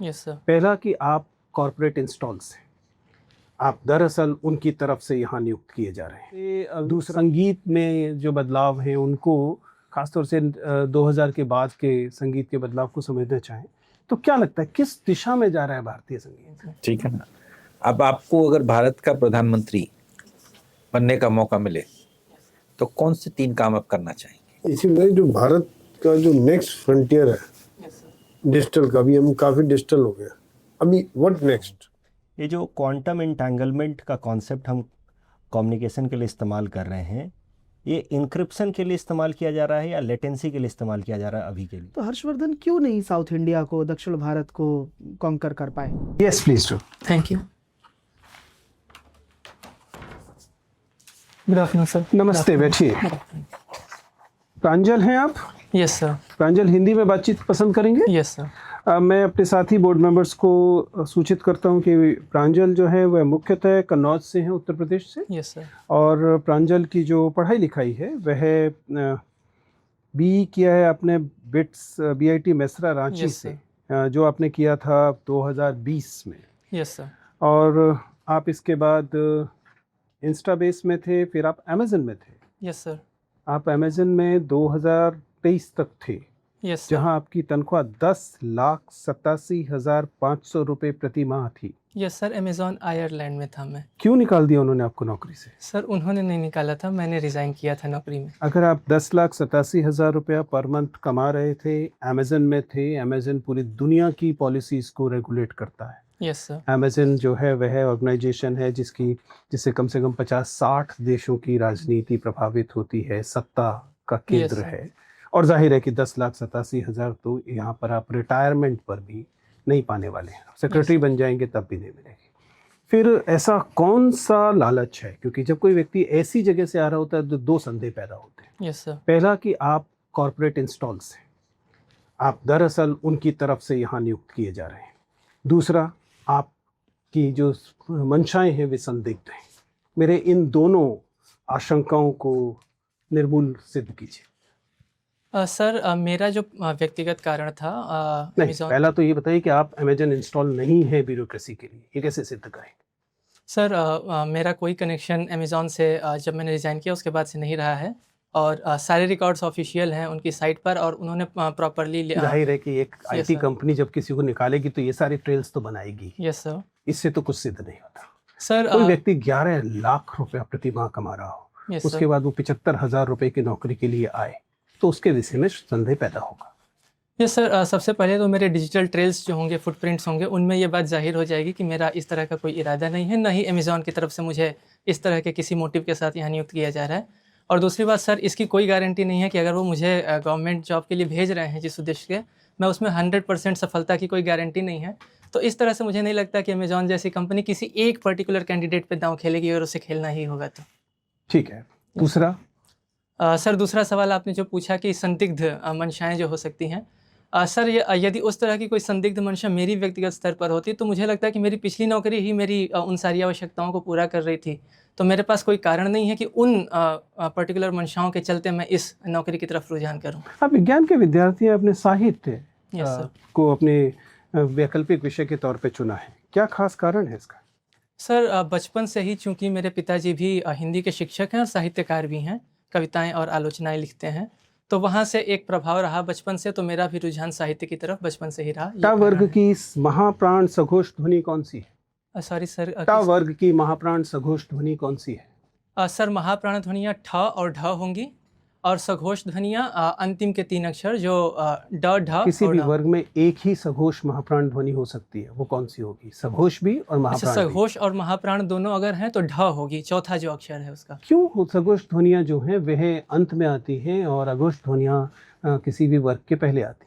Yes sir. पहला कि आप कॉरपोरेट इंस्टॉल्स हैं, आप दरअसल उनकी तरफ से यहाँ नियुक्त किए जा रहे हैं। दूसरा, संगीत में जो बदलाव हैं उनको खासतौर से 2000 के बाद के संगीत के बदलाव को समझना चाहें तो क्या लगता है किस दिशा में जा रहा है भारतीय संगीत? ठीक है ना। अब आपको अगर भारत का प्रधानमंत्री बनने का मौका मिले तो कौन से 3 काम आप करना चाहेंगे? इसीलिए जो भारत का जो नेक्स्ट फ्रंटियर है डिजिटल का, अभी हम काफ़ी डिजिटल हो गया, अभी व्हाट नेक्स्ट? ये जो क्वांटम एंटेंगलमेंट का कॉन्सेप्ट हम कम्युनिकेशन के लिए इस्तेमाल कर रहे हैं, ये इंक्रिप्शन के लिए इस्तेमाल किया जा रहा है या लेटेंसी के लिए इस्तेमाल किया जा रहा है अभी के लिए? तो हर्षवर्धन क्यों नहीं साउथ इंडिया को, दक्षिण भारत को कॉन्कर कर पाए? Yes please do. Thank you. Good afternoon sir. नमस्ते, बैठिए। प्रांजल हैं आप? Yes sir. प्रांजल हिंदी में बातचीत पसंद करेंगे? Yes sir. मैं अपने साथी बोर्ड मेंबर्स को सूचित करता हूं कि प्रांजल जो है वह मुख्यतः कन्नौज से हैं, उत्तर प्रदेश से। Yes sir. और प्रांजल की जो पढ़ाई लिखाई है वह बी किया है आपने bits BIT Mesra Ranchi Yes, से, जो आपने किया था 2020 में। Yes sir. और आप इसके बाद इंस्टाबेस में थे, फिर आप अमेजन में थे। Yes sir. आप अमेजन में 2023 तक थे, यस सर। जहां आपकी तनख्वाह 10,87,500 रुपये प्रति माह थी। यस सर, अमेजॉन आयरलैंड में था मैं। क्यों निकाल दिया उन्होंने आपको नौकरी से? सर उन्होंने नहीं निकाला था, मैंने रिज़ाइन किया था नौकरी में। अगर आप 10,87,000 रुपया पर मंथ कमा रहे थे, अमेजन में थे, अमेजन पूरी दुनिया की पॉलिसीज़ को रेगुलेट करता है। Yes sir. अमेजन जो है वह ऑर्गेनाइजेशन है जिससे कम से कम 50-60 देशों की राजनीति प्रभावित होती है, सत्ता का केंद्र sir. है। और जाहिर है कि 10,87,000 तो यहाँ पर आप रिटायरमेंट पर भी नहीं पाने वाले हैं, सेक्रेटरी बन जाएंगे तब भी नहीं मिलेगी। फिर ऐसा कौन सा लालच है? क्योंकि जब कोई व्यक्ति ऐसी जगह से आ रहा होता है तो 2 संदेह पैदा होते हैं। Yes sir. पहला कि आप कॉरपोरेट इंस्टॉल्स हैं, आप दरअसल उनकी तरफ से यहाँ नियुक्त किए जा रहे हैं। दूसरा, आपकी जो मंशाएं हैं वे संदिग्ध हैं। मेरे इन दोनों आशंकाओं को निर्मूल सिद्ध कीजिए। सर मेरा जो व्यक्तिगत कारण था नहीं, Amazon- पहला तो ये बताइए कि आप अमेजन इंस्टॉल नहीं है ब्यूरोक्रेसी के लिए, ये कैसे सिद्ध करेंगे? सर मेरा कोई कनेक्शन अमेज़ॉन से जब मैंने रिज़ाइन किया उसके बाद से नहीं रहा है, और सारे रिकॉर्ड्स ऑफिशियल हैं उनकी साइट पर, और उन्होंने प्रॉपरली जाहिर है कि एक Yes, IT sir. कंपनी जब किसी को निकालेगी तो ये सारे ट्रेल्स तो बनाएगी। Yes sir. इससे तो कुछ सिद्ध नहीं होता। सर कोई व्यक्ति 11 लाख रुपया प्रति माह कमा रहा हो, यस उसके सर। बाद वो 75,000 रुपए की नौकरी के लिए आए तो उसके विषय में संदेह पैदा होगा। यस सर, सबसे पहले तो मेरे डिजिटल ट्रेल्स जो होंगे, फुटप्रिंट्स होंगे, उनमें ये बात जाहिर हो जाएगी कि मेरा इस तरह का कोई इरादा नहीं है, ना ही अमेज़ॉन की तरफ से मुझे इस तरह के किसी मोटिव के साथ यहाँ नियुक्त किया जा रहा है। और दूसरी बात सर, इसकी कोई गारंटी नहीं है कि अगर वो मुझे गवर्नमेंट जॉब के लिए भेज रहे हैं जिस उद्देश्य के, मैं उसमें 100% सफलता की कोई गारंटी नहीं है। तो इस तरह से मुझे नहीं लगता कि अमेज़ॉन जैसी कंपनी किसी एक पर्टिकुलर कैंडिडेट पे दांव खेलेगी, और उसे खेलना ही होगा। तो ठीक है। दूसरा, सर दूसरा सवाल आपने जो पूछा कि संदिग्ध मंशाएं जो हो सकती हैं, सर यदि उस तरह की कोई संदिग्ध मंशा मेरी व्यक्तिगत स्तर पर होती तो मुझे लगता है कि मेरी पिछली नौकरी ही मेरी उन सारी आवश्यकताओं को पूरा कर रही थी, तो मेरे पास कोई कारण नहीं है कि उन पर्टिकुलर मंशाओं के चलते मैं इस नौकरी की तरफ रुझान करूं। आप विज्ञान के विद्यार्थी हैं, अपने साहित्य यस सर। को अपने वैकल्पिक विषय के तौर पे चुना है, क्या खास कारण है इसका? सर बचपन से ही चूंकि मेरे पिताजी भी हिंदी के शिक्षक हैं और साहित्यकार भी हैं, कविताएं और आलोचनाएं लिखते हैं, तो वहाँ से एक प्रभाव रहा बचपन से, तो मेरा भी रुझान साहित्य की तरफ बचपन से ही रहा। टा वर्ग की महाप्राण सघोष ध्वनि कौन सी है? सॉरी सर, टा वर्ग की महाप्राण सघोष ध्वनि कौन सी है? सर महाप्राण ध्वनियाँ ठ और ढ होंगी, और सघोष ध्वनियाँ अंतिम के 3 अक्षर जो ड ढ। किसी और भी ढ। वर्ग में एक ही सघोष महाप्राण ध्वनि हो सकती है, वो कौन सी होगी? सघोष भी और अच्छा, महाप्राण भी। सघोष और महाप्राण दोनों अगर हैं तो ढ होगी, चौथा जो अक्षर है उसका। क्यों सघोष ध्वनियाँ जो हैं वह अंत में आती हैं और अघोष ध्वनियाँ किसी भी वर्ग के पहले आती हैं?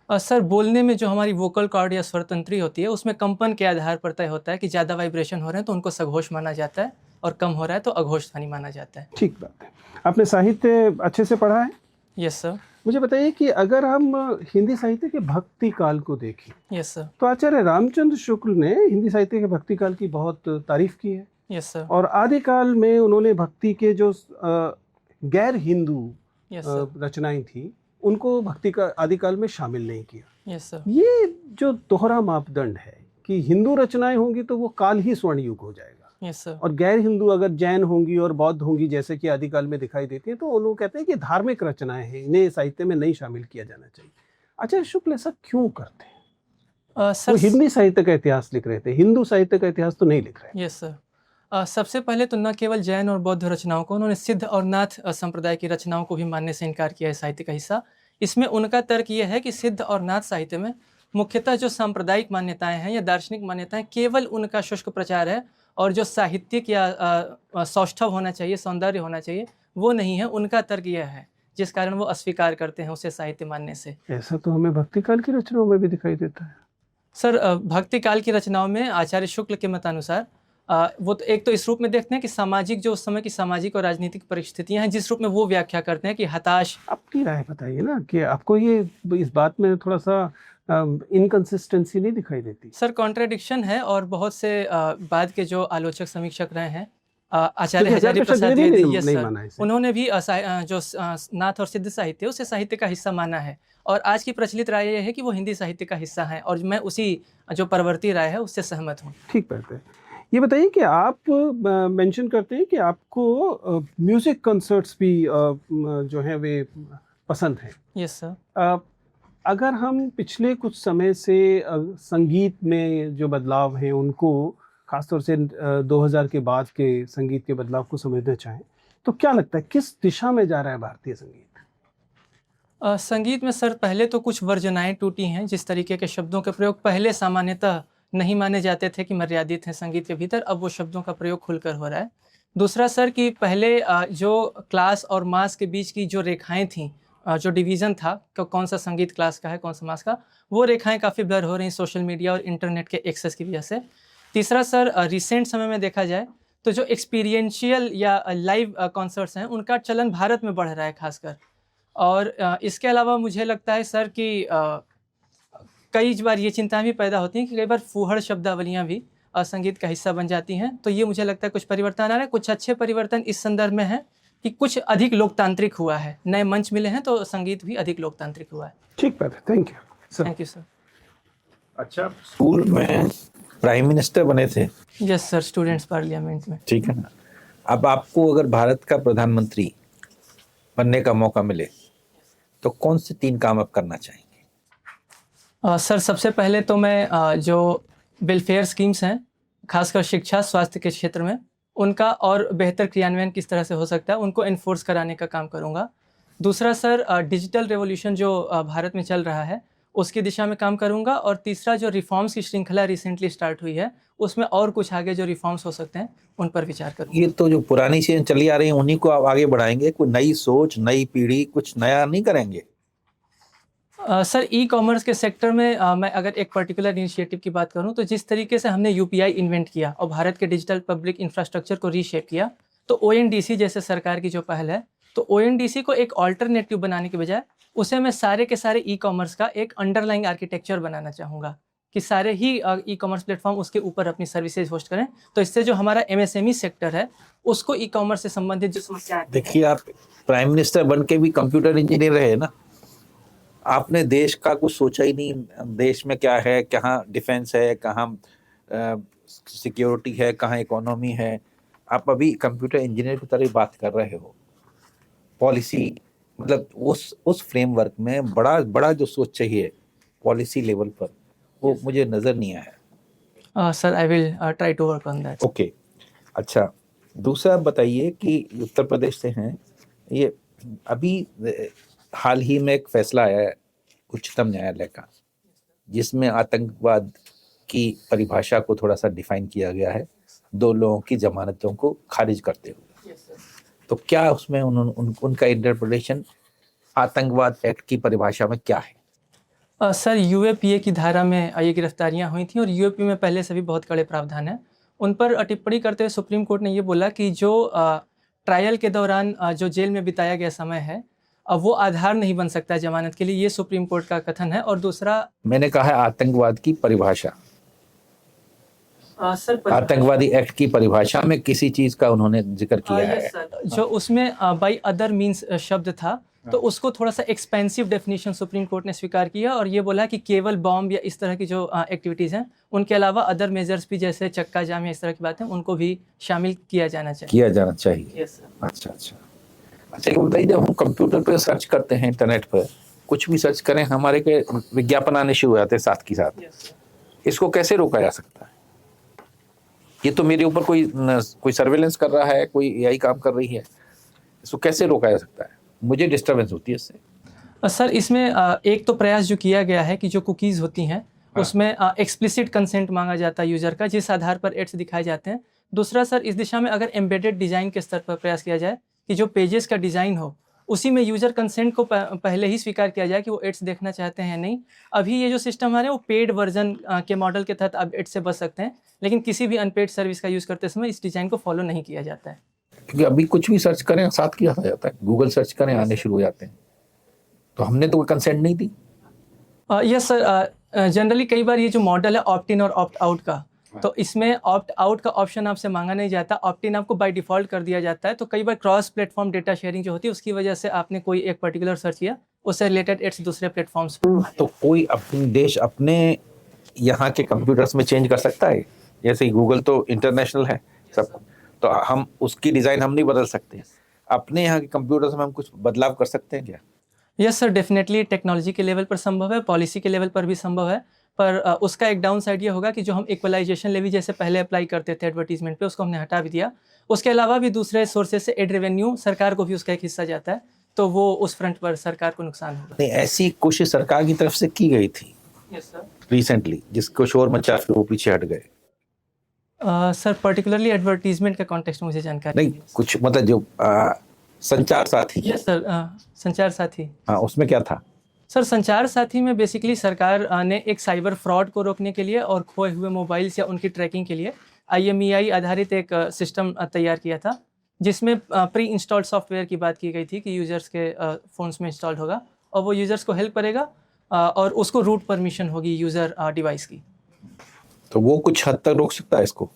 सर बोलने में जो हमारी वोकल कॉर्ड या स्वर तंत्री होती है उसमें कंपन के आधार पर तय होता है कि ज़्यादा वाइब्रेशन हो रहे हैं तो उनको सघोष माना जाता है, और कम हो रहा है तो अघोष ध्वनि माना जाता है। ठीक बात है। आपने साहित्य अच्छे से पढ़ा है? Yes sir. मुझे बताइए कि अगर हम हिंदी साहित्य के भक्ति काल को देखें यस सर। तो आचार्य रामचंद्र शुक्ल ने हिंदी साहित्य के भक्ति काल की बहुत तारीफ की है। Yes sir. और आदिकाल में उन्होंने भक्ति के जो गैर हिंदू यस सर। रचनाएं थी उनको भक्ति का आदिकाल में शामिल नहीं किया। Yes sir. ये जो दोहरा मापदंड है कि हिंदू रचनाएं होंगी तो वो काल ही स्वर्ण युग हो जाएगा, यस सर। और गैर हिंदू अगर जैन होंगी और बौद्ध होंगी जैसे कि आदिकाल में दिखाई देती है तो वो लोग कहते हैं कि धार्मिक रचनाएं हैं, इन्हें साहित्य में नहीं शामिल किया जाना चाहिए। आचार्य शुक्ल ऐसा क्यों करते हैं? वो सर हिंदी साहित्य का इतिहास लिख रहे थे, हिंदू साहित्य का इतिहास तो नहीं लिख रहे। Yes sir. सबसे पहले तो न केवल जैन और बौद्ध रचनाओं को, उन्होंने सिद्ध और नाथ संप्रदाय की रचनाओं को भी मानने से इनकार किया है साहित्य का हिस्सा। इसमें उनका तर्क यह है कि सिद्ध और नाथ साहित्य में मुख्यतः जो सांप्रदायिक मान्यताएं हैं या दार्शनिक मान्यताएं, केवल उनका शुष्क प्रचार है, और जो साहित्यिक या सौष्ठव होना चाहिए, सौंदर्य होना चाहिए, वो नहीं है। उनका तर्क यह है, जिस कारण वो अस्वीकार करते हैं उसे साहित्य मानने से। ऐसा तो हमें भक्ति काल की रचनाओं में भी दिखाई देता है। सर भक्ति काल की रचनाओं में आचार्य शुक्ल के मतानुसार वो तो एक तो इस रूप में देखते हैं कि सामाजिक, जो उस समय की सामाजिक और राजनीतिक परिस्थितियां हैं, जिस रूप में वो व्याख्या करते हैं कि हताश। अपनी राय बताइए ना कि आपको ये इस बात में थोड़ा सा इनकंसिस्टेंसी नहीं दिखाई देती? सर कॉन्ट्राडिक्शन है, और बहुत से बाद के जो आलोचक समीक्षक रहे हैं, आचार्य क्योंकि हजारी प्रसाद प्रसाद द्विवेदी द्विवेदी, ने यस नहीं सर, माना इसे। उन्होंने भी नाथ और सिद्ध साहित्य उसे साहित्य का हिस्सा माना है। और आज की प्रचलित राय यह है कि वो हिंदी साहित्य का हिस्सा है, और मैं उसी जो परवर्ती राय है उससे सहमत हूँ। ठीक बात है। ये बताइए कि आप मेंशन करते हैं कि आपको म्यूजिक कंसर्ट्स भी जो हैं वे पसंद हैं। Yes sir. अगर हम पिछले कुछ समय से संगीत में जो बदलाव हैं उनको, खासतौर से 2000 के बाद के संगीत के बदलाव को समझना चाहें तो क्या लगता है किस दिशा में जा रहा है भारतीय संगीत? संगीत में सर पहले तो कुछ वर्जनाएं टूटी हैं। जिस तरीके के शब्दों के प्रयोग पहले सामान्यतः नहीं माने जाते थे कि मर्यादित हैं संगीत के भीतर, अब वो शब्दों का प्रयोग खुलकर हो रहा है। दूसरा सर कि पहले जो क्लास और मास के बीच की जो रेखाएं थीं, जो डिवीज़न था कि कौन सा संगीत क्लास का है, कौन सा मास का, वो रेखाएं काफ़ी ब्लर हो रही हैं सोशल मीडिया और इंटरनेट के एक्सेस की वजह से। तीसरा सर रिसेंट समय में देखा जाए तो जो एक्सपीरियंशियल या लाइव कॉन्सर्ट्स हैं उनका चलन भारत में बढ़ रहा है खासकर। और इसके अलावा मुझे लगता है सर कि कई बार ये चिंताएं भी पैदा होती हैं कि कई बार फूहड़ शब्दावलियां भी संगीत का हिस्सा बन जाती हैं। तो ये मुझे लगता है कुछ परिवर्तन आ रहा है। कुछ अच्छे परिवर्तन इस संदर्भ में है कि कुछ अधिक लोकतांत्रिक हुआ है, नए मंच मिले हैं, तो संगीत भी अधिक लोकतांत्रिक हुआ है। ठीक बात है, thank you sir. Thank you sir. अच्छा, स्कूल में प्राइम मिनिस्टर बने थे? यस सर, स्टूडेंट्स पार्लियामेंट में। ठीक है ना। अब आपको अगर भारत का प्रधानमंत्री बनने का मौका मिले तो कौन से 3 काम आप करना चाहेंगे? सर सबसे पहले तो मैं जो वेलफेयर स्कीम्स हैं, खासकर शिक्षा स्वास्थ्य के क्षेत्र में, उनका और बेहतर क्रियान्वयन किस तरह से हो सकता है उनको एनफोर्स कराने का काम करूंगा। दूसरा सर डिजिटल रेवोल्यूशन जो भारत में चल रहा है उसकी दिशा में काम करूंगा। और तीसरा जो रिफॉर्म्स की श्रृंखला रिसेंटली स्टार्ट हुई है उसमें और कुछ आगे जो रिफॉर्म्स हो सकते हैं उन पर विचार करूंगा। ये तो जो पुरानी चीजें चली आ रही हैं उन्हीं को आप आगे बढ़ाएंगे? कोई नई सोच, नई पीढ़ी कुछ नया नहीं करेंगे? सर ई कॉमर्स के सेक्टर में मैं अगर एक पर्टिकुलर इनिशिएटिव की बात करूं तो जिस तरीके से हमने यूपीआई इन्वेंट किया और भारत के डिजिटल पब्लिक इंफ्रास्ट्रक्चर को रीशेप किया, तो ओएनडीसी जैसे सरकार की जो पहल है, तो ओएनडीसी को एक ऑल्टरनेटिव बनाने के बजाय उसे मैं सारे के सारे ई कॉमर्स का एक अंडरलाइंग आर्किटेक्चर बनाना चाहूँगा कि सारे ही ई कॉमर्स प्लेटफॉर्म उसके ऊपर अपनी सर्विसेज होस्ट करें। तो इससे जो हमारा एमएसएमई सेक्टर है उसको ई कॉमर्स से संबंधित जो समस्या। देखिए, आप प्राइम मिनिस्टर बन के भी कंप्यूटर इंजीनियर रहे ना, आपने देश का कुछ सोचा ही नहीं। देश में क्या है, कहाँ डिफेंस है, कहाँ सिक्योरिटी है, कहाँ इकोनॉमी है। आप अभी कंप्यूटर इंजीनियर की तरह बात कर रहे हो। पॉलिसी मतलब उस फ्रेमवर्क में बड़ा जो सोच चाहिए पॉलिसी लेवल पर, वो मुझे नजर नहीं आया। Sir I will try to work on that. Okay, अच्छा, दूसरा बताइए कि उत्तर प्रदेश से हैं, ये अभी हाल ही में एक फैसला आया है उच्चतम न्यायालय का जिसमें आतंकवाद की परिभाषा को थोड़ा सा डिफाइन किया गया है 2 लोगों की जमानतों को खारिज करते हुए। तो क्या उसमें उनका इंटरप्रिटेशन आतंकवाद एक्ट की परिभाषा में क्या है? सर यूएपीए की धारा में ये गिरफ्तारियां हुई थी और यूएपीए में पहले से भी बहुत कड़े प्रावधान हैं। उन पर टिप्पणी करते हुए सुप्रीम कोर्ट ने ये बोला कि जो ट्रायल के दौरान जो जेल में बिताया गया समय है अब वो आधार नहीं बन सकता है जमानत के लिए, ये सुप्रीम कोर्ट का कथन है। और दूसरा मैंने कहा है आतंकवाद की परिभाषा, सर आतंकवादी एक्ट की परिभाषा में किसी चीज का उन्होंने जिक्र किया है। जो उसमें बाई अदर मीन्स शब्द था तो उसको थोड़ा सा एक्सपेंसिव डेफिनेशन सुप्रीम कोर्ट ने स्वीकार किया और ये बोला कि केवल बॉम्ब या इस तरह की जो एक्टिविटीज़ हैं उनके अलावा अदर मेजर्स भी जैसे चक्का जाम या इस तरह की बातें उनको भी शामिल किया जाना चाहिए। किया जाना चाहिए। Yes sir. अच्छा अच्छा अच्छा, ये बताइए, जब हम कंप्यूटर पे सर्च करते हैं, इंटरनेट पर कुछ भी सर्च करें, हमारे के विज्ञापन आने शुरू हो जाते हैं साथ के साथ, इसको कैसे रोका जा सकता है? ये तो मेरे ऊपर कोई सर्वेलेंस कर रहा है, कोई एआई काम कर रही है, इसको कैसे रोका जा सकता है? मुझे डिस्टर्बेंस होती है इससे। सर इसमें एक तो प्रयास जो किया गया है कि जो कुकीज़ होती हैं उसमें एक्सप्लिसिट कंसेंट मांगा जाता है यूज़र का, जिस आधार पर एड्स दिखाए जाते हैं। दूसरा सर, इस दिशा में अगर एम्बेडेड डिज़ाइन के स्तर पर प्रयास किया जाए कि जो पेजेस का डिज़ाइन हो उसी में यूज़र कंसेंट को पहले ही स्वीकार किया जाए कि वो एड्स देखना चाहते हैं या नहीं। अभी ये जो सिस्टम है वो पेड वर्जन के मॉडल के तहत आप एड्स से बच सकते हैं, लेकिन किसी भी अनपेड सर्विस का यूज़ करते समय इस डिज़ाइन को फॉलो नहीं किया जाता है। क्योंकि अभी कुछ भी सर्च करें साथ किया जाता है, गूगल सर्च करें आने शुरू हो जाते हैं, तो हमने तो कोई कंसेंट नहीं दी। यस सर, जनरली कई बार ये जो मॉडल है ऑप्ट इन और ऑप्ट आउट का, तो इसमें ऑप्ट आउट का ऑप्शन आपसे मांगा नहीं जाता, ऑप्ट इन आपको बाय डिफ़ॉल्ट कर दिया जाता है। तो कई बार क्रॉस प्लेटफॉर्म डेटा शेयरिंग जो होती है उसकी वजह से आपने कोई एक पर्टिकुलर सर्च किया, उससे रिलेटेड एड्स दूसरे प्लेटफॉर्म्स पर। तो कोई अपने देश अपने यहाँ के कंप्यूटर्स में चेंज कर सकता है? जैसे ही गूगल तो इंटरनेशनल है सब, तो हम उसकी डिज़ाइन हम नहीं बदल सकते, अपने यहाँ के कंप्यूटर्स में हम कुछ बदलाव कर सकते हैं क्या? यस सर, डेफिनेटली टेक्नोलॉजी के लेवल पर संभव है, पॉलिसी के लेवल पर भी संभव है, पर उसका एक डाउन साइड ये होगा कि जो हम इक्वलाइजेशन लेवी जैसे पहले अप्लाई करते थे एडवर्टीजमेंट पे, उसको हमने हटा भी दिया। उसके अलावा भी दूसरे सोर्सेज से एड रेवेन्यू सरकार को भी उसका एक हिस्सा जाता है, तो वो उस फ्रंट पर सरकार को नुकसान होगा। नहीं, ऐसी कोशिश सरकार की तरफ से की गई थी यस सर। रिसेंटली, जिसको शोर मचा फिर वो पीछे हट गए। सर पर्टिकुलरली एडवर्टीजमेंट का कॉन्टेक्स्ट मुझे जानकारी नहीं, कुछ मतलब जो संचार साथी। यस सर, संचार साथी। हाँ, उसमें क्या था? सर संचार साथी में बेसिकली सरकार ने एक साइबर फ्रॉड को रोकने के लिए और खोए हुए मोबाइल्स या उनकी ट्रैकिंग के लिए IMEI आधारित एक सिस्टम तैयार किया था, जिसमें प्री इंस्टॉल्ड सॉफ्टवेयर की बात की गई थी कि यूज़र्स के फ़ोन्स में इंस्टॉल्ड होगा और वो यूज़र्स को हेल्प करेगा और उसको रूट परमिशन होगी यूज़र डिवाइस की। तो वो कुछ हद तक रोक सकता है इसको?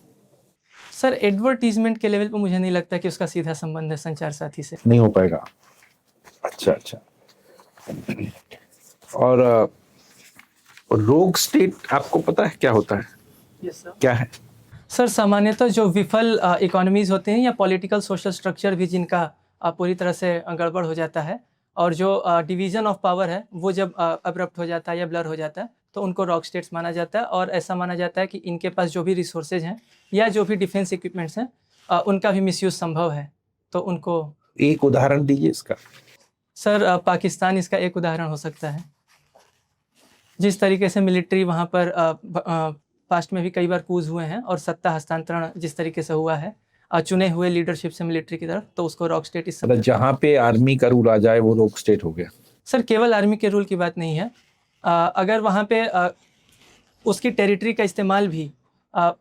सर एडवर्टीजमेंट के लेवल पर मुझे नहीं लगता कि उसका सीधा संबंध है संचार साथी से। नहीं हो पाएगा। अच्छा अच्छा। और रोग स्टेट आपको पता है क्या होता है? Yes sir. क्या है? सर सामान्यतः जो विफल इकोनॉमीज़ होते हैं या पॉलिटिकल सोशल स्ट्रक्चर भी जिनका पूरी तरह से गड़बड़ हो जाता है और जो डिवीज़न ऑफ पावर है वो जब अब्रप्ट हो जाता है या ब्लर हो जाता है तो उनको रॉक स्टेट्स माना जाता है। और ऐसा माना जाता है कि इनके पास जो भी रिसोर्सेज हैं या जो भी डिफेंस इक्विपमेंट्स हैं उनका भी मिसयूज़ संभव है, तो उनको। एक उदाहरण दीजिए इसका। सर पाकिस्तान इसका एक उदाहरण हो सकता है। जिस तरीके से मिलिट्री वहाँ पर पास्ट में भी कई बार कूज हुए हैं और सत्ता हस्तांतरण जिस तरीके से हुआ है चुने हुए लीडरशिप से मिलिट्री की तरफ, तो उसको रॉक स्टेट इस मतलब जहाँ पे आर्मी का रूल आ जाए वो रॉक स्टेट हो गया। सर केवल आर्मी के रूल की बात नहीं है, अगर वहाँ पे उसकी टेरिटरी का इस्तेमाल भी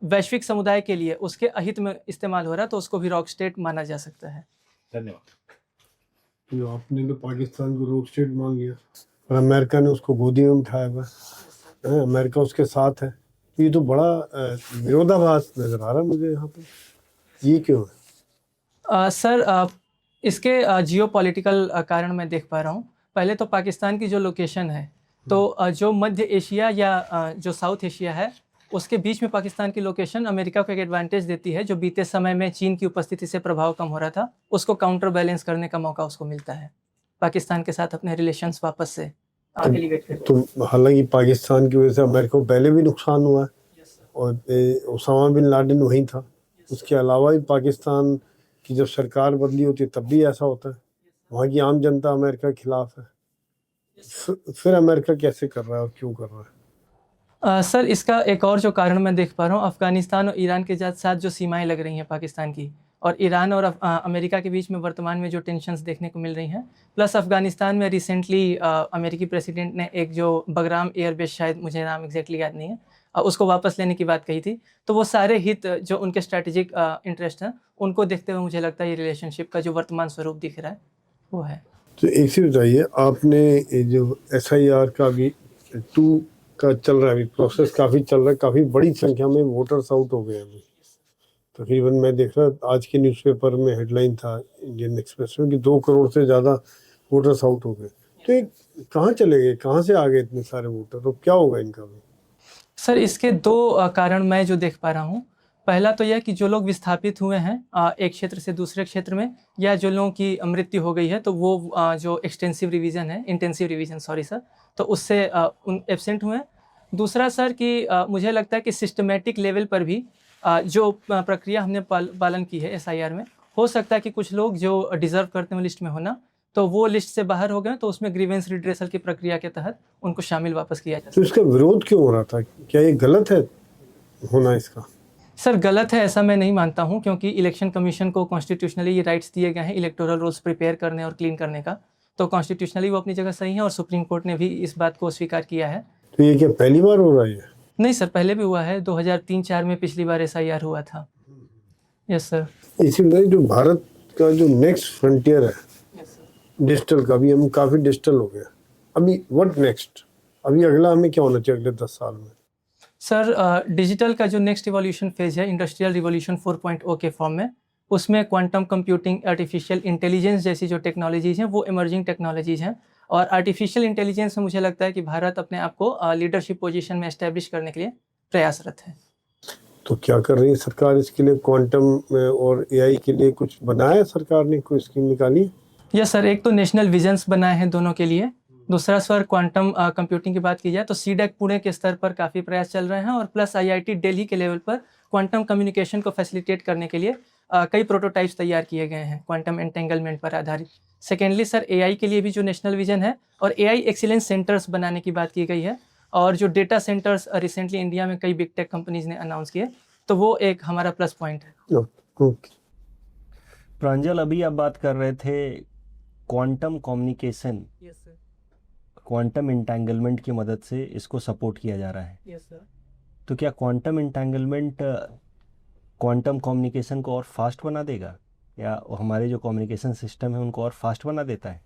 वैश्विक समुदाय के लिए उसके अहित में इस्तेमाल हो रहा है तो उसको भी रॉक स्टेट माना जा सकता है। धन्यवाद। जो आपने तो पाकिस्तान को रॉक स्टेट मान लिया और अमेरिका ने उसको गोदी में उठाया हुआ है, अमेरिका उसके साथ है। ये तो बड़ा विरोधाभास नजर आ रहा है मुझे यहाँ पे, ये क्यों है? सर इसके जियोपॉलिटिकल कारण मैं देख पा रहा हूँ। पहले तो पाकिस्तान की जो लोकेशन है, तो जो मध्य एशिया या जो साउथ एशिया है उसके बीच में पाकिस्तान की लोकेशन अमेरिका को एक एडवांटेज देती है, जो बीते समय में चीन की उपस्थिति से प्रभाव कम हो रहा था उसको काउंटर बैलेंस करने का मौका उसको मिलता है, पाकिस्तान के साथ अपने रिलेशंस वापस से एलिवेट करके। तो हालांकि पाकिस्तान की वजह से अमेरिका को पहले भी नुकसान हुआ है और ओसामा बिन लादेन वहीं था। उसके अलावा भी पाकिस्तान की जब सरकार बदली होती है तब भी ऐसा होता है, वहाँ की आम जनता अमेरिका के खिलाफ है। फिर अमेरिका कैसे कर रहा है और क्यों कर रहा है? सर इसका एक और जो कारण मैं देख पा रहा हूँ, अफ़गानिस्तान और ईरान के साथ जो सीमाएं लग रही हैं पाकिस्तान की, और ईरान और अमेरिका के बीच में वर्तमान में जो टेंशन्स देखने को मिल रही हैं, प्लस अफ़गानिस्तान में रिसेंटली अमेरिकी प्रेसिडेंट ने एक जो बगराम एयरबेस, शायद मुझे नाम एग्जैक्टली याद नहीं है, उसको वापस लेने की बात कही थी। तो वो सारे हित जो उनके स्ट्रैटेजिक इंटरेस्ट हैं उनको देखते हुए मुझे लगता है ये रिलेशनशिप का जो वर्तमान स्वरूप दिख रहा है वो है। तो एक चीज़ बताइए, आपने जो SIR का भी 2 का चल रहा है, अभी प्रोसेस काफ़ी चल रहा है, काफ़ी बड़ी संख्या में वोटर्स आउट हो गए अभी तकरीबन। मैं देख रहा आज के न्यूज़पेपर में हेडलाइन था इंडियन एक्सप्रेस में कि 2 करोड़ से ज़्यादा वोटर्स आउट हो गए, तो ये कहाँ चले गए, कहाँ से आ गए इतने सारे वोटर, तो क्या होगा इनका भी? सर इसके दो कारण मैं जो देख पा रहा हूँ। पहला तो यह कि जो लोग विस्थापित हुए हैं एक क्षेत्र से दूसरे क्षेत्र में, या जो लोगों की मृत्यु हो गई है, तो वो जो एक्सटेंसिव रिवीजन है, इंटेंसिव रिवीजन सॉरी सर, तो उससे उन एब्सेंट हुए हैं। दूसरा सर कि मुझे लगता है कि सिस्टमेटिक लेवल पर भी जो प्रक्रिया हमने पालन की है SIR में, हो सकता है कि कुछ लोग जो डिज़र्व करते हैं लिस्ट में होना, तो वो लिस्ट से बाहर हो गए, तो उसमें ग्रीवेंस रिड्रेसल की प्रक्रिया के तहत उनको शामिल वापस किया जा सकता तो इसका विरोध क्यों हो रहा था? क्या ये गलत है होना इसका? है। सर गलत है ऐसा मैं नहीं मानता हूं, क्योंकि इलेक्शन कमीशन को कॉन्स्टिट्यूशनली ये राइट्स दिए गए हैं इलेक्टोरल रोल्स प्रिपेयर करने और क्लीन करने का, तो कॉन्स्टिट्यूशनली वो अपनी जगह सही है और सुप्रीम कोर्ट ने भी इस बात को स्वीकार किया है। तो ये क्या पहली बार हो रहा है? नहीं सर, पहले भी हुआ है, 2003-4 में पिछली बार SIR हुआ था। Yes sir. इसी में जो भारत का जो नेक्स्ट फ्रंटियर है डिजिटल का, अभी हम काफ़ी डिजिटल हो गया, अभी व्हाट नेक्स्ट? अभी अगला हमें क्या होना चाहिए अगले 10 साल में? सर डिजिटल का जो नेक्स्ट इवोल्यूशन फेज है इंडस्ट्रियल रिवोल्यूशन 4.0 के फॉर्म में, उसमें क्वांटम कंप्यूटिंग, आर्टिफिशियल इंटेलिजेंस जैसी जो टेक्नोलॉजीज़ हैं वो इमर्जिंग टेक्नोलॉजीज़ हैं, और आर्टिफिशियल इंटेलिजेंस में मुझे लगता है कि भारत अपने आप को लीडरशिप पोजीशन में एस्टैब्लिश करने के लिए प्रयासरत है। तो क्या कर रही है सरकार इसके लिए? क्वांटम और AI के लिए कुछ बनाया है सरकार ने, कोई स्कीम निकाली? यस सर, एक तो नेशनल विजन्स बनाए हैं दोनों के लिए। दूसरा सर क्वांटम कंप्यूटिंग की बात की जाए तो CDAC पुणे के स्तर पर काफ़ी प्रयास चल रहे हैं, और प्लस IIT दिल्ली के लेवल पर क्वांटम कम्युनिकेशन को फैसिलिटेट करने के लिए कई प्रोटोटाइप्स तैयार किए गए हैं क्वांटम एंटेंगलमेंट पर आधारित। सेकेंडली सर AI के लिए भी जो नेशनल विजन है और AI एक्सीलेंस सेंटर्स बनाने की बात की गई है, और जो डेटा सेंटर्स रिसेंटली इंडिया में कई बिग टेक कंपनीज ने अनाउंस किए, तो वो एक हमारा प्लस पॉइंट है। ओके। प्रांजल, अभी आप बात कर रहे थे quantum communication, yes sir. Quantum entanglement की मदद से इसको सपोर्ट किया जा रहा है। Yes sir. तो क्या क्वांटम इंटेंगलमेंट क्वांटम कम्युनिकेशन को और फास्ट बना देगा, या हमारे जो कम्युनिकेशन सिस्टम है उनको और फास्ट बना देता है?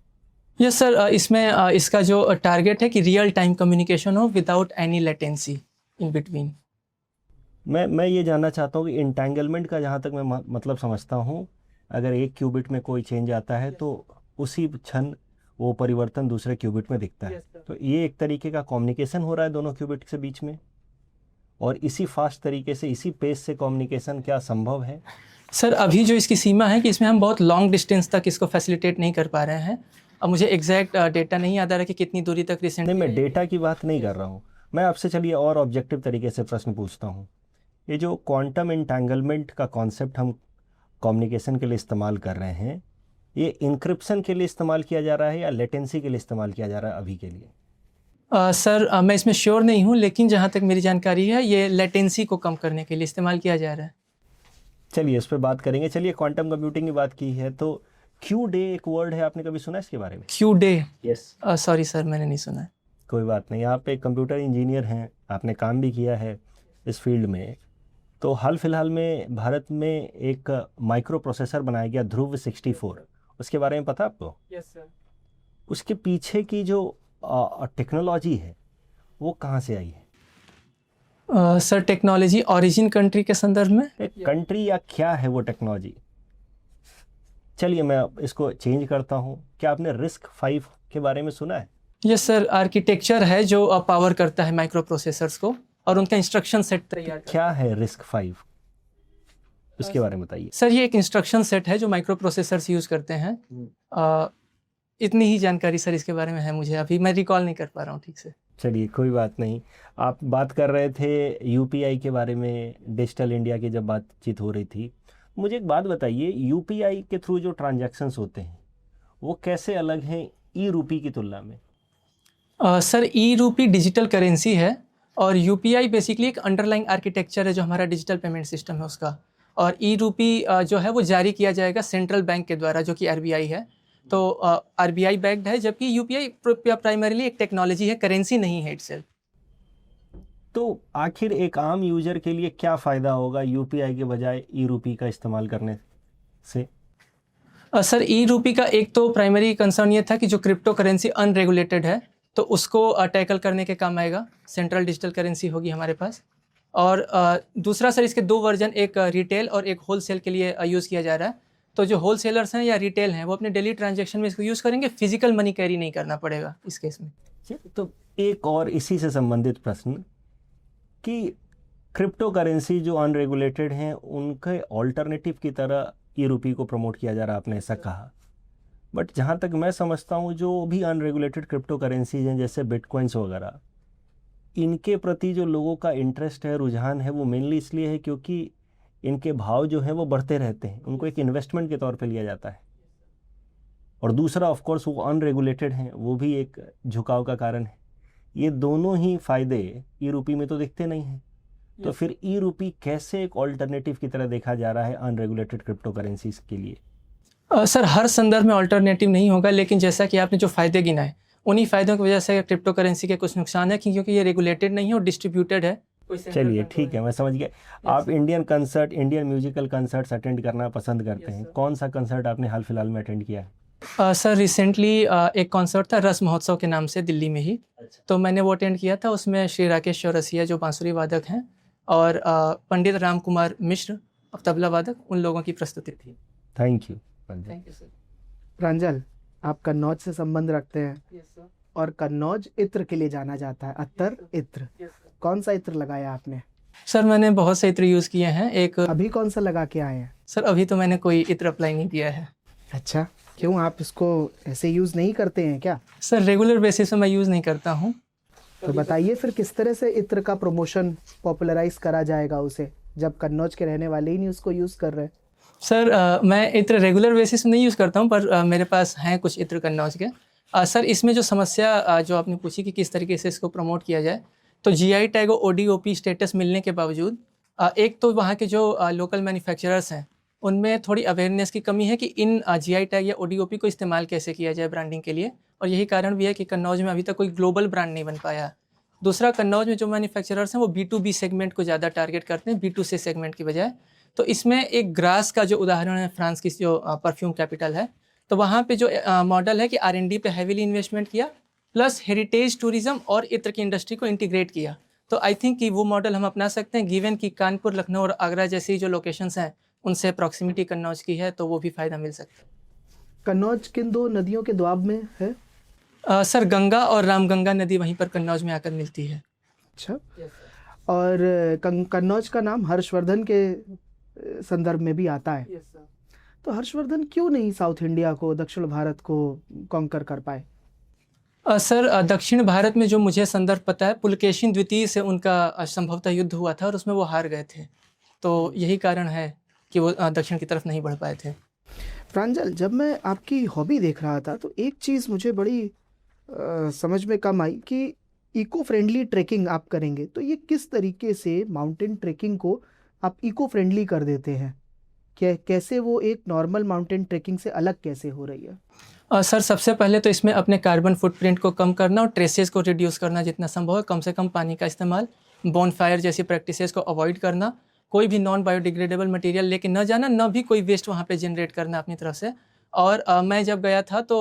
यस सर, इसमें इसका जो टारगेट है कि रियल टाइम कम्युनिकेशन हो without any latency in between. मैं ये जानना चाहता हूँ कि इंटेंगलमेंट का जहाँ तक मैं मतलब समझता हूँ, अगर एक क्यूबिट में कोई चेंज आता है तो उसी क्षण वो परिवर्तन दूसरे क्यूबिट में दिखता है। तो ये एक तरीके का कम्युनिकेशन हो रहा है दोनों क्यूबिट के बीच में, और इसी फास्ट तरीके से, इसी पेस से कम्युनिकेशन क्या संभव है? सर अभी जो इसकी सीमा है कि इसमें हम बहुत लॉन्ग डिस्टेंस तक इसको फैसिलिटेट नहीं कर पा रहे हैं। अब मुझे एग्जैक्ट डेटा नहीं याद आ रहा कि कितनी दूरी तक नहीं, रिसेंटली। मैं डेटा की बात नहीं कर रहा हूँ, मैं आपसे चलिए और ऑब्जेक्टिव तरीके से प्रश्न पूछता हूँ। ये जो क्वांटम इंटेंगलमेंट का कॉन्सेप्ट हम कम्युनिकेशन के लिए इस्तेमाल कर रहे हैं, ये इंक्रिप्शन के लिए इस्तेमाल किया जा रहा है या लेटेंसी के लिए इस्तेमाल किया जा रहा है अभी के लिए? सर मैं इसमें श्योर नहीं हूँ, लेकिन जहाँ तक मेरी जानकारी है ये लेटेंसी को कम करने के लिए इस्तेमाल किया जा रहा है। चलिए इस पर बात करेंगे। चलिए क्वांटम कंप्यूटिंग की बात की है तो क्यू डे एक वर्ड है, आपने कभी सुना इसके बारे में? Q day? Yes. Sorry sir, मैंने नहीं सुना है। कोई बात नहीं, आप एक कंप्यूटर इंजीनियर हैं, आपने काम भी किया है इस फील्ड में। तो हाल फिलहाल में भारत में एक माइक्रो प्रोसेसर बनाया गया ध्रुव 64, उसके बारे में पता आपको? Yes sir. उसके पीछे की जो टेक्नोलॉजी है वो कहाँ से आई है? सर टेक्नोलॉजी ओरिजिन कंट्री के संदर्भ में? कंट्री या क्या है वो टेक्नोलॉजी? चलिए मैं इसको चेंज करता हूँ। क्या आपने RISC-V के बारे में सुना है? यस सर, आर्किटेक्चर है जो पावर करता है माइक्रो प्रोसेसर्स को और उनका इंस्ट्रक्शन सेट तैयार। क्या है RISC-V, उसके बारे में बताइए। सर ये एक इंस्ट्रक्शन सेट है जो माइक्रो प्रोसेसर्स यूज़ करते हैं। इतनी ही जानकारी सर इसके बारे में है मुझे, अभी मैं रिकॉल नहीं कर पा रहा हूँ ठीक से। चलिए कोई बात नहीं। आप बात कर रहे थे UPI के बारे में, डिजिटल इंडिया की जब बातचीत हो रही थी, मुझे एक बात बताइए, UPI के थ्रू जो ट्रांजैक्शंस होते हैं वो कैसे अलग हैं ई-रूपी की तुलना में? सर ई-रूपी डिजिटल करेंसी है और UPI बेसिकली एक अंडरलाइंग आर्किटेक्चर है जो हमारा डिजिटल पेमेंट सिस्टम है उसका, और ई-रूपी जो है वो जारी किया जाएगा सेंट्रल बैंक के द्वारा जो कि RBI है। तो RBI बैक्ड है, जबकि UPI प्राइमरीली एक टेक्नोलॉजी है, करेंसी नहीं है इटसेल्फ। तो आखिर एक आम यूजर के लिए क्या फ़ायदा होगा UPI के बजाय ई-रूपी का इस्तेमाल करने से? सर ई-रूपी का एक तो प्राइमरी कंसर्न ये था कि जो क्रिप्टो करेंसी अनरेगुलेटेड है तो उसको टैकल करने के काम आएगा, सेंट्रल डिजिटल करेंसी होगी हमारे पास। और दूसरा सर इसके दो वर्जन, एक रिटेल और एक होलसेल के लिए यूज़ किया जा रहा है। तो जो होलसेलर्स हैं या रिटेल हैं वो अपने डेली ट्रांजैक्शन में इसको यूज़ करेंगे, फिजिकल मनी कैरी नहीं करना पड़ेगा इस केस में। तो एक और इसी से संबंधित प्रश्न कि क्रिप्टो करेंसी जो अनरेगुलेटेड हैं उनके ऑल्टरनेटिव की तरह ई रुपी को प्रमोट किया जा रहा, आपने ऐसा कहा, बट जहाँ तक मैं समझता हूँ जो भी अनरेगुलेटेड क्रिप्टो करेंसीज हैं जैसे बिटकॉइंस वगैरह, इनके प्रति जो लोगों का इंटरेस्ट है, रुझान है, वो मेनली इसलिए है क्योंकि इनके भाव जो हैं वो बढ़ते रहते हैं, उनको एक इन्वेस्टमेंट के तौर पे लिया जाता है। और दूसरा ऑफ कोर्स वो अनरेगुलेटेड हैं, वो भी एक झुकाव का कारण है। ये दोनों ही फायदे ई रुपी में तो दिखते नहीं हैं, तो फिर ई रुपी कैसे एक ऑल्टरनेटिव की तरह देखा जा रहा है अनरेगुलेटेड क्रिप्टो करेंसीज के लिए? सर हर संदर्भ में अल्टरनेटिव नहीं होगा, लेकिन जैसा कि आपने जो फ़ायदे गिनाए उन्हीं फ़ायदों की वजह से क्रिप्टो करेंसी के कुछ नुकसान है क्योंकि ये रेगुलेटेड नहीं है और डिस्ट्रीब्यूटेड है। चलिए ठीक है, मैं समझ गया। आप इंडियन म्यूजिकल कंसर्ट्स अटेंड करना पसंद करते हैं, कौन सा कंसर्ट आपने हाल फिलहाल में अटेंड किया है? सर रिसेंटली एक कॉन्सर्ट था रस महोत्सव के नाम से दिल्ली में ही, तो मैंने वो अटेंड किया था। उसमें श्री राकेश चौरसिया जो बांसुरी वादक हैं और पंडित राम कुमार मिश्र तबला वादक, उन लोगों की प्रस्तुति थी। Thank you. Thank you sir. Pranjal, आप कन्नौज से संबंध रखते हैं यस सर। और कन्नौज इत्र के लिए जाना जाता है, अत्तर इत्र। कौन सा इत्र लगाया आपने? सर मैंने बहुत से इत्र यूज़ किए हैं। एक अभी कौन सा लगा के आए हैं? सर अभी तो मैंने कोई इत्र अप्लाई नहीं किया है। अच्छा, क्यों, आप इसको ऐसे यूज़ नहीं करते हैं क्या? सर रेगुलर बेसिस पे मैं यूज़ नहीं करता हूँ। तो बताइए फिर किस तरह से इत्र का प्रमोशन पॉपुलराइज करा जाएगा उसे, जब कन्नौज के रहने वाले ही नहीं उसको यूज़ कर रहे? सर मैं इत्र रेगुलर बेसिस में नहीं यूज़ करता हूँ, पर मेरे पास हैं कुछ इत्र कन्नौज के। सर इसमें जो समस्या जो आपने पूछी कि किस तरीके से इसको प्रमोट किया जाए, तो जीआई टैग और ओडीओपी स्टेटस मिलने के बावजूद एक तो वहाँ के जो लोकल मैन्युफैक्चरर्स हैं उनमें थोड़ी अवेयरनेस की कमी है कि इन जीआई टैग या ओडीओपी को इस्तेमाल कैसे किया जाए ब्रांडिंग के लिए, और यही कारण भी है कि कन्नौज में अभी तक कोई ग्लोबल ब्रांड नहीं बन पाया। दूसरा, कन्नौज में जो मैन्युफैक्चरर्स हैं वो B2B सेगमेंट को ज़्यादा टारगेट करते हैं B2C सेगमेंट की बजाय। तो इसमें एक ग्रास का जो उदाहरण है, फ्रांस की जो परफ्यूम कैपिटल है, तो वहाँ पे जो मॉडल है कि R&D पे हैवीली इन्वेस्टमेंट किया, प्लस हेरिटेज टूरिज्म और इत्र की इंडस्ट्री को इंटीग्रेट किया। तो आई थिंक कि वो मॉडल हम अपना सकते हैं, गिवन कि कानपुर, लखनऊ और आगरा जैसी जो लोकेशंस हैं उनसे प्रॉक्सिमिटी कन्नौज की है, तो वो भी फ़ायदा मिल सकता है। कन्नौज किन दो नदियों के दोआब में है? सर गंगा और रामगंगा नदी वहीं पर कन्नौज में आकर मिलती है। अच्छा, और कन्नौज का नाम हर्षवर्धन के संदर्भ में भी आता है। तो हर्षवर्धन क्यों नहीं साउथ इंडिया को, दक्षिण भारत को कॉन्कर कर पाए? सर दक्षिण भारत में जो मुझे संदर्भ पता है, पुलकेशिन द्वितीय से उनका संभवतः युद्ध हुआ था और उसमें वो हार गए थे, तो यही कारण है कि वो दक्षिण की तरफ नहीं बढ़ पाए थे। प्रांजल, जब मैं आपकी हॉबी देख रहा था तो एक चीज़ मुझे बड़ी समझ में कम आई कि इको फ्रेंडली ट्रैकिंग आप करेंगे, तो ये किस तरीके से माउंटेन ट्रैकिंग को आप इको फ्रेंडली कर देते हैं? कैसे वो एक नॉर्मल माउंटेन ट्रैकिंग से अलग कैसे हो रही है? सर सबसे पहले तो इसमें अपने कार्बन फुटप्रिंट को कम करना और ट्रेसेस को रिड्यूस करना जितना संभव है, कम से कम पानी का इस्तेमाल, बॉनफायर जैसी प्रैक्टिसेस को अवॉइड करना, कोई भी नॉन बायोडिग्रेडेबल मटेरियल लेके न जाना, न भी कोई वेस्ट वहाँ पे जनरेट करना अपनी तरफ से। और मैं जब गया था तो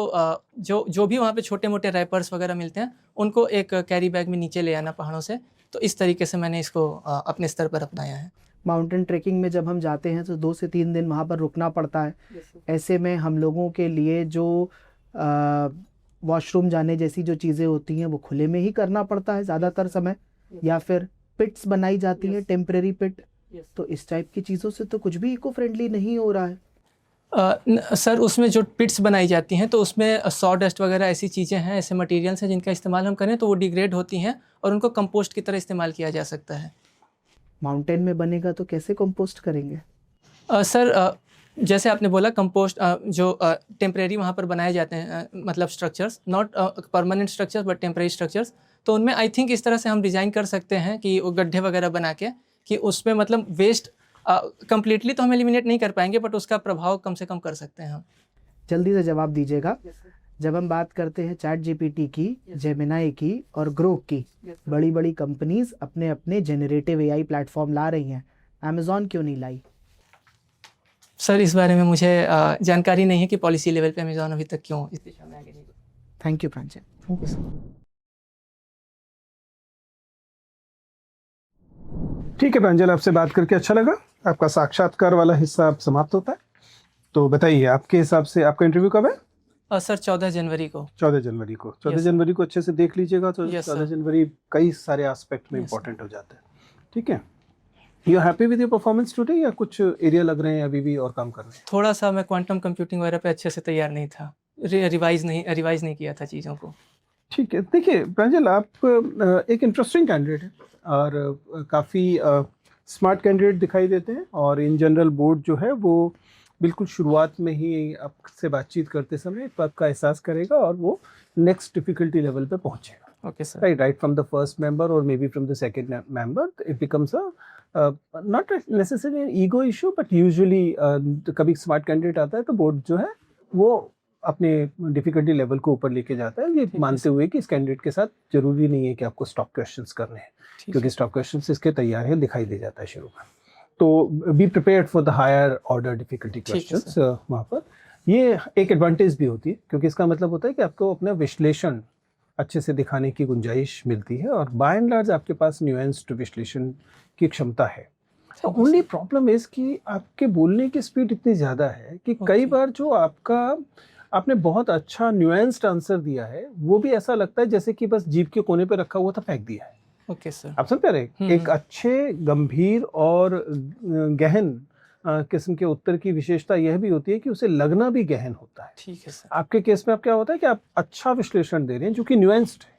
जो भी वहाँ पे छोटे मोटे रैपर्स वगैरह मिलते हैं उनको एक कैरी बैग में नीचे ले आना पहाड़ों से, तो इस तरीके से मैंने इसको अपने स्तर पर अपनाया है। माउंटेन ट्रैकिंग में जब हम जाते हैं तो 2 से 3 दिन वहाँ पर रुकना पड़ता है। ऐसे में हम लोगों के लिए जो वॉशरूम जाने जैसी जो चीज़ें होती हैं वो खुले में ही करना पड़ता है ज़्यादातर समय, या फिर पिट्स बनाई जाती हैं, टेम्परेरी पिट। तो इस टाइप की चीज़ों से तो कुछ भी इको फ्रेंडली नहीं हो रहा है। सर उसमें जो पिट्स बनाई जाती हैं तो उसमें सॉ डस्ट वगैरह ऐसी चीज़ें हैं, ऐसे मटेरियल्स हैं जिनका इस्तेमाल हम करें तो वो डिग्रेड होती हैं और उनको कंपोस्ट की तरह इस्तेमाल किया जा सकता है। माउंटेन में बनेगा तो कैसे कंपोस्ट करेंगे? सर जैसे आपने बोला कंपोस्ट जो टेम्परेरी वहाँ पर बनाए जाते हैं, मतलब structures, not permanent structures but temporary structures, तो उनमें आई थिंक इस तरह से हम डिज़ाइन कर सकते हैं कि वो गड्ढे वगैरह बना के कि उसमें मतलब वेस्ट कंप्लीटली तो हम एलिमिनेट नहीं कर पाएंगे बट उसका प्रभाव कम से कम कर सकते हैं हम। जल्दी से जवाब दीजिएगा। जब हम बात करते हैं चैट जीपीटी की, जेमिनाई की और ग्रोक की, बड़ी बड़ी कंपनीज अपने अपने जेनरेटिव एआई प्लेटफॉर्म ला रही हैं, अमेज़ॉन क्यों नहीं लाई? सर इस बारे में मुझे जानकारी नहीं है कि पॉलिसी लेवल पे अमेज़ॉन अभी तक क्यों इस दिशा में आगे नहीं। Thank you Pranjal. Thank you sir. ठीक है प्रांजल, आपसे बात करके अच्छा लगा। आपका साक्षात्कार वाला हिस्सा अब समाप्त होता है। तो बताइए आपके हिसाब से आपका इंटरव्यू कब है? सर 14 जनवरी को। 14 जनवरी को। 14 Yes, sir. जनवरी को अच्छे से देख लीजिएगा। तो Yes, 14 sir. जनवरी कई सारे एस्पेक्ट में Yes, इंपॉर्टेंट हो जाता है। ठीक है, you happy with your performance today या कुछ एरिया लग रहे हैं अभी भी और काम करना है? थोड़ा सा मैं क्वांटम कंप्यूटिंग वगैरह पे अच्छे से तैयार नहीं था, रिवाइज नहीं किया था चीज़ों को। ठीक है, देखिए प्रांजल, आप एक इंटरेस्टिंग कैंडिडेट है और काफ़ी स्मार्ट कैंडिडेट दिखाई देते हैं, और इन जनरल बोर्ड जो है वो बिल्कुल शुरुआत में ही आपसे बातचीत करते समय एक बात का एहसास करेगा और वो नेक्स्ट डिफिकल्टी लेवल पे पहुंचेगा। Okay sir. right from the first member or maybe from the second member, it becomes a not necessarily an ego issue, but usually कभी स्मार्ट कैंडिडेट आता है तो बोर्ड जो है वो अपने डिफिकल्टी लेवल को ऊपर लेके जाता है, ये मानते हुए कि इस कैंडिडेट के साथ जरूरी नहीं है कि आपको स्टॉप क्वेश्चंस करने हैं, क्योंकि स्टॉप क्वेश्चंस इसके तैयार है, दिखाई दे जाता है शुरू में। तो be prepared for the higher order difficulty questions. वहाँ पर ये एक एडवांटेज भी होती है, क्योंकि इसका मतलब होता है कि आपको अपना विश्लेषण अच्छे से दिखाने की गुंजाइश मिलती है, और बाय एंड लार्ज आपके पास न्यूएंस्ड विश्लेषण की क्षमता है। ओनली प्रॉब्लम इज कि आपके बोलने की स्पीड इतनी ज़्यादा है कि कई बार जो आपने बहुत अच्छा न्यूएंस्ड आंसर दिया है वो भी ऐसा लगता है जैसे कि बस जीभ के कोने पे रखा हुआ था, फेंक दिया है। Okay sir. आप समझ पा रहे? एक अच्छे गंभीर और गहन किस्म के उत्तर की विशेषता यह भी होती है कि उसे लगना भी गहन होता है। ठीक है सर। आपके केस में आप क्या होता है कि आप अच्छा विश्लेषण दे रहे हैं जो कि न्यूएंस्ड है,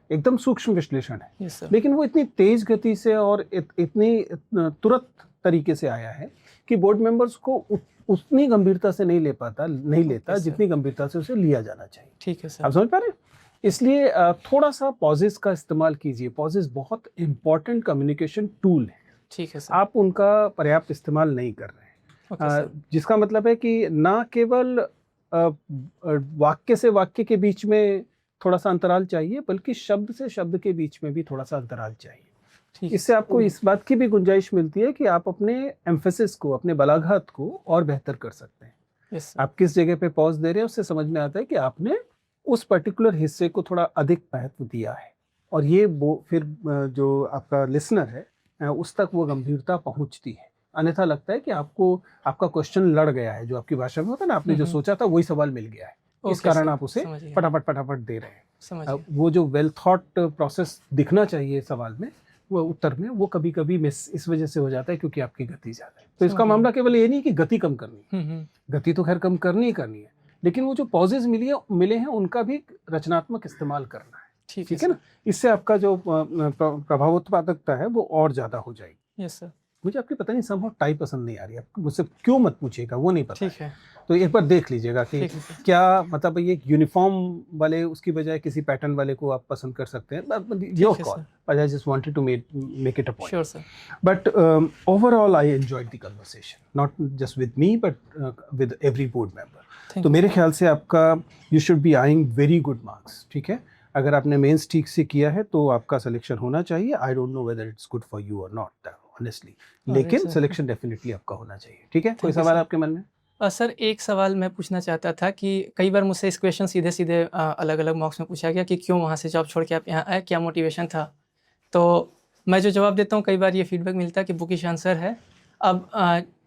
एकदम सूक्ष्म विश्लेषण है, यस सर। लेकिन वो इतनी तेज गति से और इतनी तुरंत तरीके से आया है कि बोर्ड मेंबर्स को उतनी गंभीरता से नहीं लेता Yes, sir. जितनी गंभीरता से उसे लिया जाना चाहिए। ठीक है सर। आप समझ पा रहे हैं? इसलिए थोड़ा सा पॉजेस का इस्तेमाल कीजिए। पॉजेस बहुत इंपॉर्टेंट कम्युनिकेशन टूल है, ठीक है सर। आप उनका पर्याप्त इस्तेमाल नहीं कर रहे हैं। Okay sir. जिसका मतलब है कि ना केवल वाक्य से वाक्य के बीच में थोड़ा सा अंतराल चाहिए, बल्कि शब्द से शब्द के बीच में भी थोड़ा सा अंतराल चाहिए। ठीक। इससे आपको इस बात की भी गुंजाइश मिलती है कि आप अपने एम्फेसिस को, अपने बलाघात को और बेहतर कर सकते हैं। Yes sir. आप किस जगह पे पॉज दे रहे हैं उससे समझ में आता है कि आपने उस पर्टिकुलर हिस्से को थोड़ा अधिक महत्व दिया है, और ये वो फिर जो आपका लिसनर है उस तक वो गंभीरता पहुंचती है। अन्यथा लगता है कि आपका क्वेश्चन लड़ गया है, जो आपकी भाषा में होता है ना, आपने जो सोचा था वही सवाल मिल गया है, इस ओके कारण सर, आप उसे समझ गया। फटाफट दे रहे हैं। समझ गया। वो जो वेल थॉट प्रोसेस दिखना चाहिए सवाल में, वो उत्तर में, वो कभी कभी मिस इस वजह से हो जाता है क्योंकि आपकी गति ज़्यादा है। तो इसका समझ गया। मामला केवल ये नहीं कि गति कम करनी है, हम्म। गति तो खैर कम करनी ही करनी है, लेकिन वो जो पॉजेज मिले हैं उनका भी रचनात्मक इस्तेमाल करना है। ठीक है ना? इससे आपका जो प्रभावोत्पादकता है वो और ज़्यादा हो जाएगी। Yes sir. मुझे आपकी पता नहीं समहाउ टाई पसंद नहीं आ रही है, आप मुझसे क्यों मत पूछिएगा, वो नहीं पता। ठीक है। तो एक बार देख लीजिएगा कि ठीक है सर। क्या मतलब ये यूनिफॉर्म वाले उसकी बजाय किसी पैटर्न वाले को आप पसंद कर सकते हैं, योर है call, sir. But I just wanted to make it a point. Sure sir. But overall, I enjoyed the conversation, not just with me, but with every board member. Thank तो मेरे ख्याल से आपका you should be eyeing very good marks, ठीक है? अगर आपने mains ठीक से किया है तो आपका सिलेक्शन होना चाहिए। I don't know whether it's good for you or not, honestly. लेकिन sir. सिलेक्शन डेफिनेटली आपका होना चाहिए, ठीक है? कोई Thank you, सवाल sir. आपके मन में? सर एक सवाल मैं पूछना चाहता था कि कई बार मुझसे इस क्वेश्चन सीधे अलग अलग मॉक्स में पूछा गया कि क्यों वहाँ से जॉब छोड़ के आप यहाँ आए, क्या मोटिवेशन था। तो मैं जो जवाब देता हूँ कई बार ये फीडबैक मिलता है कि बुकिश आंसर है। अब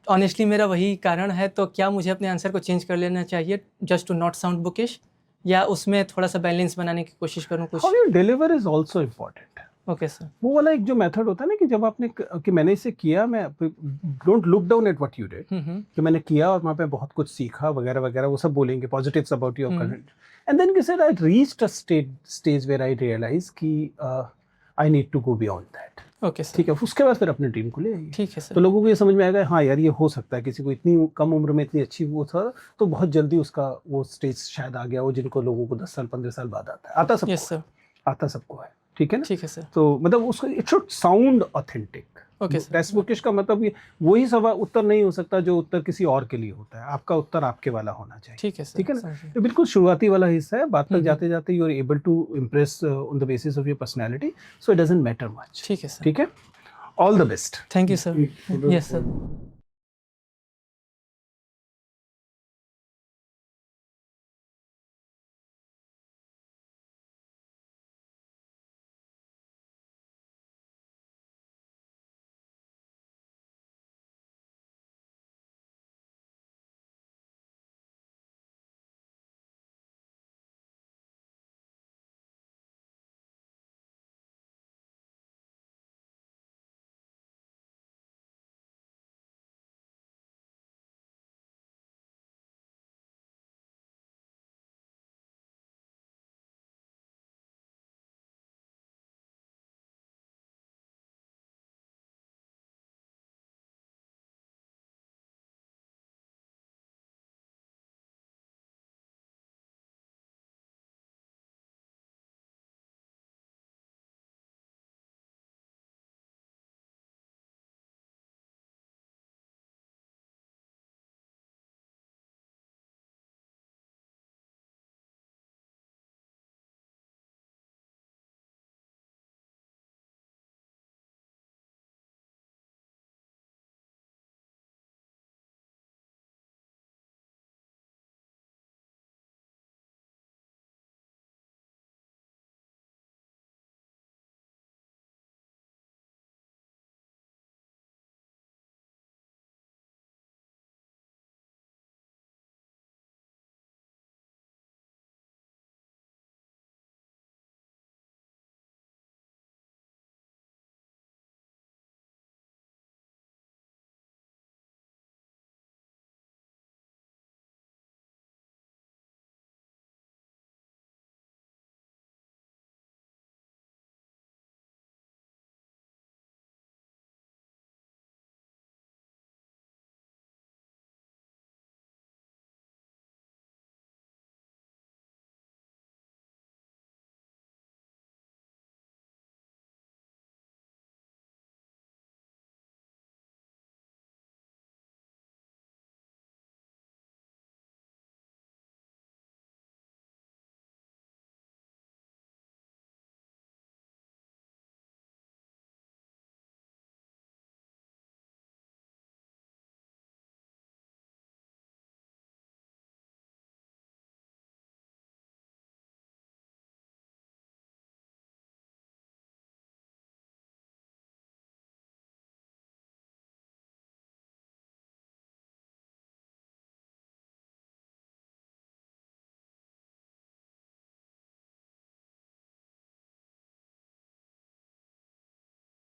ऑनेस्टली मेरा वही कारण है, तो क्या मुझे अपने आंसर को चेंज कर लेना चाहिए just to not sound bookish, या उसमें थोड़ा सा बैलेंस बनाने की कोशिश करूँ कुछ? How you deliver is also important. Okay sir. वो वाला एक जो मेथड होता है ना कि जब आपने कि मैंने इसे किया, मैं don't look down at what you did, कि मैंने किया और वहाँ पे बहुत कुछ सीखा वगैरह वगैरह, वो सब बोलेंगे positives about your content, and then you said I reached a stage where I realise कि I need to go beyond that. Okay sir. ठीक है, उसके बाद फिर अपने टीम को ले आइए। ठीक है सर। तो लोगों को ये समझ में आएगा, हाँ यार ये हो सकता है, किसी को इतनी कम उम्र में इतनी अच्छी वो था तो बहुत जल्दी उसका वो स्टेज शायद आ गया, वो जिनको लोगों को 10 साल 15 साल बाद आता सबको यस सर। आता सबको है, ठीक है ना? ठीक है सर। तो मतलब उसको it should sound authentic. Okay sir. Text bookish का मतलब ये वही सवाल उत्तर नहीं हो सकता जो उत्तर किसी और के लिए होता है, आपका उत्तर आपके वाला होना चाहिए। ठीक है सर। ठीक है ना? समझ गया। ये बिल्कुल शुरुआती वाला हिस्सा है, बात तक जाते जाते you are able to impress on the basis of your personality, so it doesn't matter much. ठीक है सर। ठीक है, all the best. Thank you sir. Yes sir.